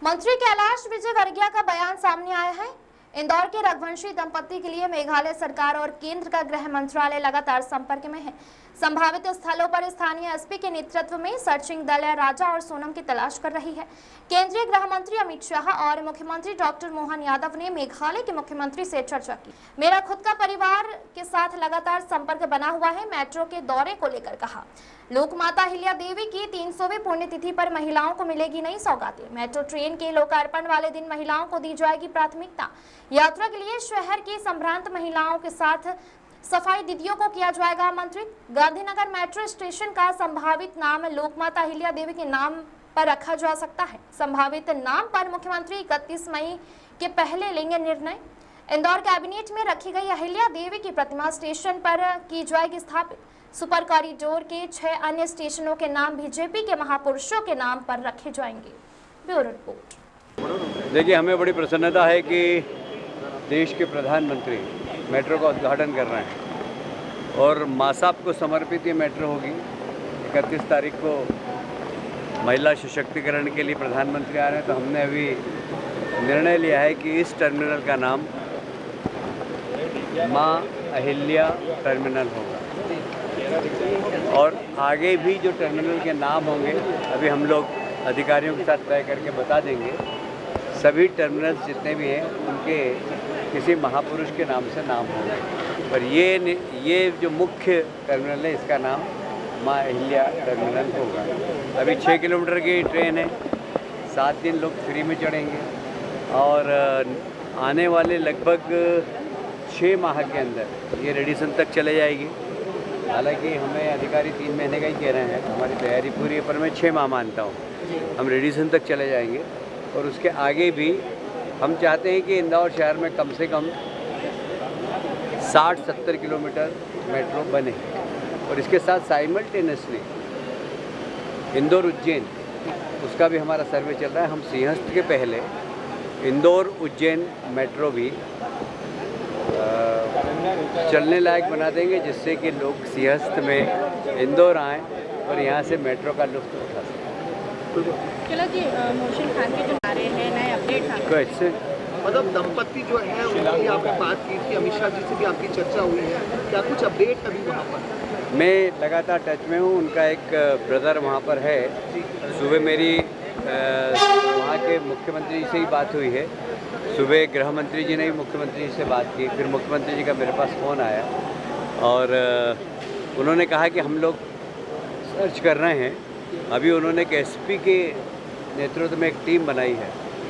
मंत्री कैलाश विजयवर्गीय का बयान सामने आया है। इंदौर के रघुवंशी दंपति के लिए मेघालय सरकार और केंद्र का गृह मंत्रालय लगातार संपर्क में है। संभावित स्थलों पर स्थानीय एसपी के नेतृत्व में सर्चिंग दल राजा और सोनम की तलाश कर रही है। केंद्रीय गृह मंत्री अमित शाह और मुख्यमंत्री डॉक्टर मोहन यादव ने मेघालय के मुख्यमंत्री से चर्चा की। मेरा खुद का परिवार के साथ लगातार संपर्क बना हुआ है। मेट्रो के दौरे को लेकर कहा, लोकमाता अहिल्या देवी की 300वीं पुण्यतिथि पर महिलाओं को मिलेगी नई सौगातें। मेट्रो ट्रेन के लोकार्पण वाले दिन महिलाओं को दी जाएगी प्राथमिकता। यात्रा के लिए शहर की संभ्रांत महिलाओं के साथ सफाई दीदियों को किया जाएगा आमंत्रित। गांधीनगर मेट्रो स्टेशन का संभावित नाम लोकमाता अहिल्या देवी के नाम पर रखा जा सकता है। संभावित नाम पर मुख्यमंत्री 31 मई के पहले लेंगे निर्णय। इंदौर कैबिनेट में रखी गई अहिल्या देवी की प्रतिमा स्टेशन पर की जाएगी स्थापित। सुपर कॉरिडोर के 6 अन्य स्टेशनों के नाम बीजेपी के महापुरुषों के नाम पर रखे जाएंगे। Bureau report. देखिए, हमें बड़ी प्रसन्नता है कि देश के प्रधानमंत्री मेट्रो का उद्घाटन कर रहे हैं और मासाब को समर्पित ये मेट्रो होगी। 31 तारीख को महिला सशक्तिकरण के लिए प्रधानमंत्री आ रहे हैं, तो हमने अभी निर्णय लिया है कि इस टर्मिनल का नाम माँ अहिल्या टर्मिनल होगा और आगे भी जो टर्मिनल के नाम होंगे अभी हम लोग अधिकारियों के साथ तय करके बता देंगे। सभी टर्मिनल्स जितने भी हैं उनके किसी महापुरुष के नाम से नाम होगा, पर ये जो मुख्य टर्मिनल है इसका नाम माँ अहिल्या टर्मिनल होगा। अभी 6 किलोमीटर की ट्रेन है, 7 दिन लोग फ्री में चढ़ेंगे और आने वाले लगभग 6 माह के अंदर ये रेडिसन तक चले जाएगी। हालांकि हमें अधिकारी 3 महीने का ही कह रहे हैं, हमारी तैयारी पूरी है, पर मैं 6 माह मानता हूँ हम रेडिसन तक चले जाएंगे। और उसके आगे भी हम चाहते हैं कि इंदौर शहर में कम से कम 60-70 किलोमीटर मेट्रो बने और इसके साथ साइमल्टेनियसली इंदौर उज्जैन उसका भी हमारा सर्वे चल रहा है। हम सिंहस्थ के पहले इंदौर उज्जैन मेट्रो भी चलने लायक बना देंगे, जिससे कि लोग सिंहस्थ में इंदौर आएँ और यहाँ से मेट्रो का लुत्फ़ उठा सकें। चलो जी, मोहसिन खान के जो आ रहे हैं नए अपडेट कैसे मतलब दंपति जो है उनकी आपने बात की थी, अमित शाह जी से भी आपकी चर्चा हुई है, क्या कुछ अपडेट अभी वहाँ पर? मैं लगातार टच में हूँ। उनका एक ब्रदर वहाँ पर है। सुबह मेरी वहाँ के मुख्यमंत्री से ही बात हुई है। सुबह गृह मंत्री जी ने भी मुख्यमंत्री जी से बात की, फिर मुख्यमंत्री जी का मेरे पास फ़ोन आया और उन्होंने कहा कि हम लोग सर्च कर रहे हैं। अभी उन्होंने एक एसपी के नेतृत्व में एक टीम बनाई है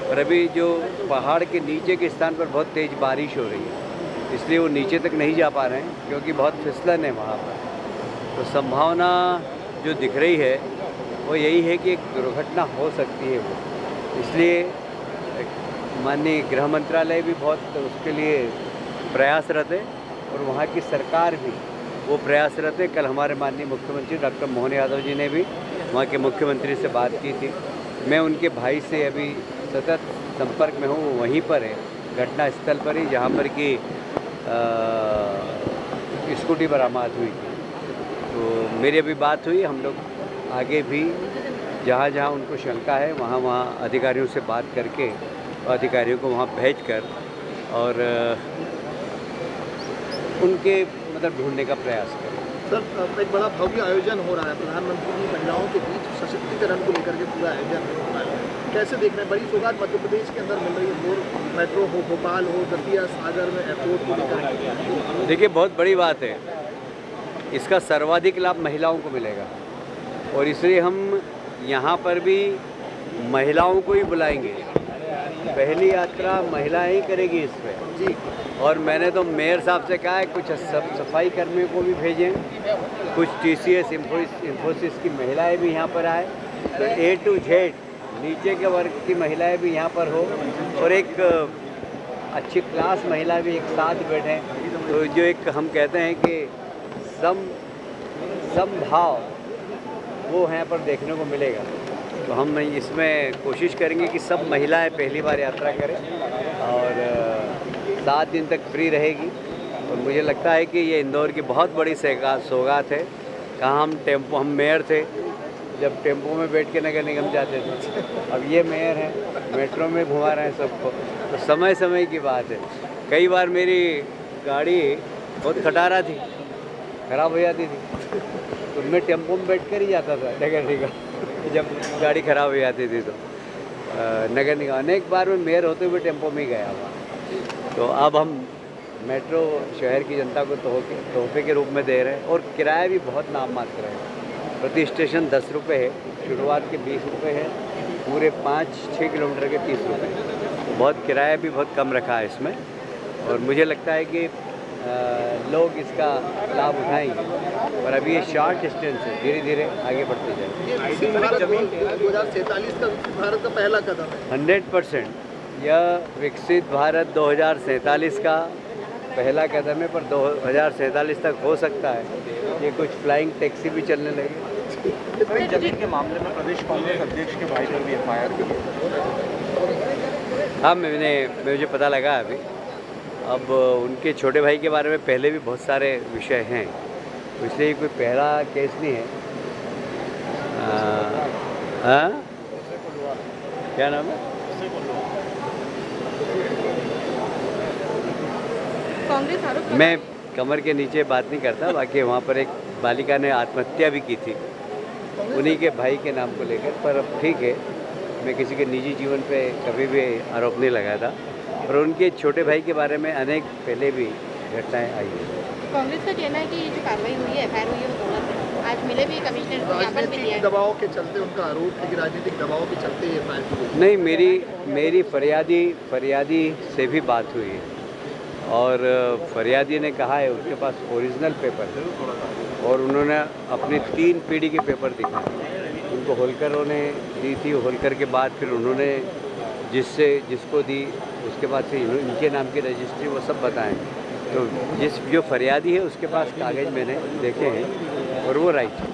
और अभी जो पहाड़ के नीचे के स्थान पर बहुत तेज़ बारिश हो रही है, इसलिए वो नीचे तक नहीं जा पा रहे हैं क्योंकि बहुत फिसलन है वहाँ पर। तो संभावना जो दिख रही है वो यही है कि एक दुर्घटना हो सकती है वो, इसलिए माननीय गृह मंत्रालय भी बहुत उसके लिए प्रयासरत है और वहाँ की सरकार भी वो प्रयासरत है। कल हमारे माननीय मुख्यमंत्री डॉक्टर मोहन यादव जी ने भी वहाँ के मुख्यमंत्री से बात की थी। मैं उनके भाई से अभी सतत संपर्क में हूँ, वो वहीं पर है घटना स्थल पर ही जहाँ पर कि स्कूटी बरामद हुई थी। तो मेरी अभी बात हुई, हम लोग आगे भी जहाँ जहाँ उनको शंका है वहाँ वहाँ अधिकारियों से बात करके अधिकारियों को वहाँ भेजकर और उनके मतलब ढूंढने का प्रयास करें। सर, एक बड़ा भव्य आयोजन हो रहा है, प्रधानमंत्री की महिलाओं के बीच सशक्तिकरण को लेकर के पूरा आयोजन हो रहा है, कैसे देख रहे हैं? बड़ी सौगात मध्य प्रदेश के अंदर मिल रही है, मेट्रो हो, भोपाल हो, दतिया सागर में एयरपोर्ट को लेकर। देखिए, बहुत बड़ी बात है, इसका सर्वाधिक लाभ महिलाओं को मिलेगा और इसलिए हम यहाँ पर भी महिलाओं को ही बुलाएंगे। पहली यात्रा महिलाएं ही करेगी इस पर जी। और मैंने तो मेयर साहब से कहा है कुछ सफाई कर्मियों को भी भेजें, कुछ TCS इंफोसिस की महिलाएं भी यहाँ पर आए, तो A to Z नीचे के वर्ग की महिलाएं भी यहाँ पर हो और एक अच्छी क्लास महिला भी एक साथ बैठें। तो जो एक हम कहते हैं कि समभाव वो यहाँ पर देखने को मिलेगा। तो हम इसमें कोशिश करेंगे कि सब महिलाएं पहली बार यात्रा करें और 7 दिन तक फ्री रहेगी। और मुझे लगता है कि ये इंदौर की बहुत बड़ी सौगात है। कहाँ हम मेयर थे जब टेम्पो में बैठ के नगर निगम जाते थे, अब ये मेयर हैं मेट्रो में घुमा रहे हैं सबको। तो समय समय की बात है। कई बार मेरी गाड़ी बहुत खटारा थी, खराब हो जाती थी, तो मैं टेम्पो में बैठ कर ही जाता था नगर निगम जब गाड़ी खराब हो जाती थी तो नगर निगम अनेक बार मैं मेयर होते हुए टेम्पो में ही गया हुआ। तो अब हम मेट्रो शहर की जनता को तोहफे के रूप में दे रहे हैं, और किराया भी बहुत नाम मात्र है। प्रति स्टेशन 10 रुपये है, शुरुआत के 20 रुपये है, पूरे 5-6 किलोमीटर के 30 रुपये। तो बहुत किराया भी बहुत कम रखा है इसमें, और मुझे लगता है कि लोग इसका लाभ उठाएंगे। और अभी ये शॉर्ट डिस्टेंस है, धीरे धीरे आगे बढ़ते जाएंगे। ये विकसित भारत 2047 का विकसित भारत का पहला कदम है। 100% यह विकसित भारत 2047 का पहला कदम है, पर 2047 तक हो सकता है ये कुछ फ्लाइंग टैक्सी भी चलने लगे। जमीन के मामले में प्रदेश कांग्रेस अध्यक्ष के भाई पर भी एफआईआर की है। हाँ, मुझे पता लगा अभी। अब उनके छोटे भाई के बारे में पहले भी बहुत सारे विषय हैं, तो इसलिए कोई पहला केस नहीं है। हाँ, क्या नाम है? कांग्रेस आरोप मैं कमर के नीचे बात नहीं करता। बाकी वहाँ पर एक बालिका ने आत्महत्या भी की थी उन्हीं के भाई के नाम को लेकर, पर अब ठीक है, मैं किसी के निजी जीवन पे कभी भी आरोप नहीं लगाया था। और उनके छोटे भाई के बारे में अनेक पहले भी घटनाएं आई हैं। कांग्रेस का कहना है कि ये जो कार्रवाई हुई है, एफआईआर हुई है, वो गलत है। आज मिले भी कमिश्नर को ज्ञापन भी दिया राजनीतिक है। दबाव के चलते उनका आरोप है कि राजनीतिक दबाव के चलते ये एफआईआर। नहीं, मेरी फरियादी से भी बात हुई है, और फरियादी ने कहा है उसके पास ओरिजिनल पेपर है, और उन्होंने अपनी 3 पीढ़ी के पेपर दिखाए। उनको होलकरों ने दी थी, होलकर के बाद फिर उन्होंने जिसको दी उसके बाद से इनके नाम की रजिस्ट्री वो सब बताएं। तो जो फरियादी है उसके पास कागज़ मैंने देखे हैं, और वो राइट है।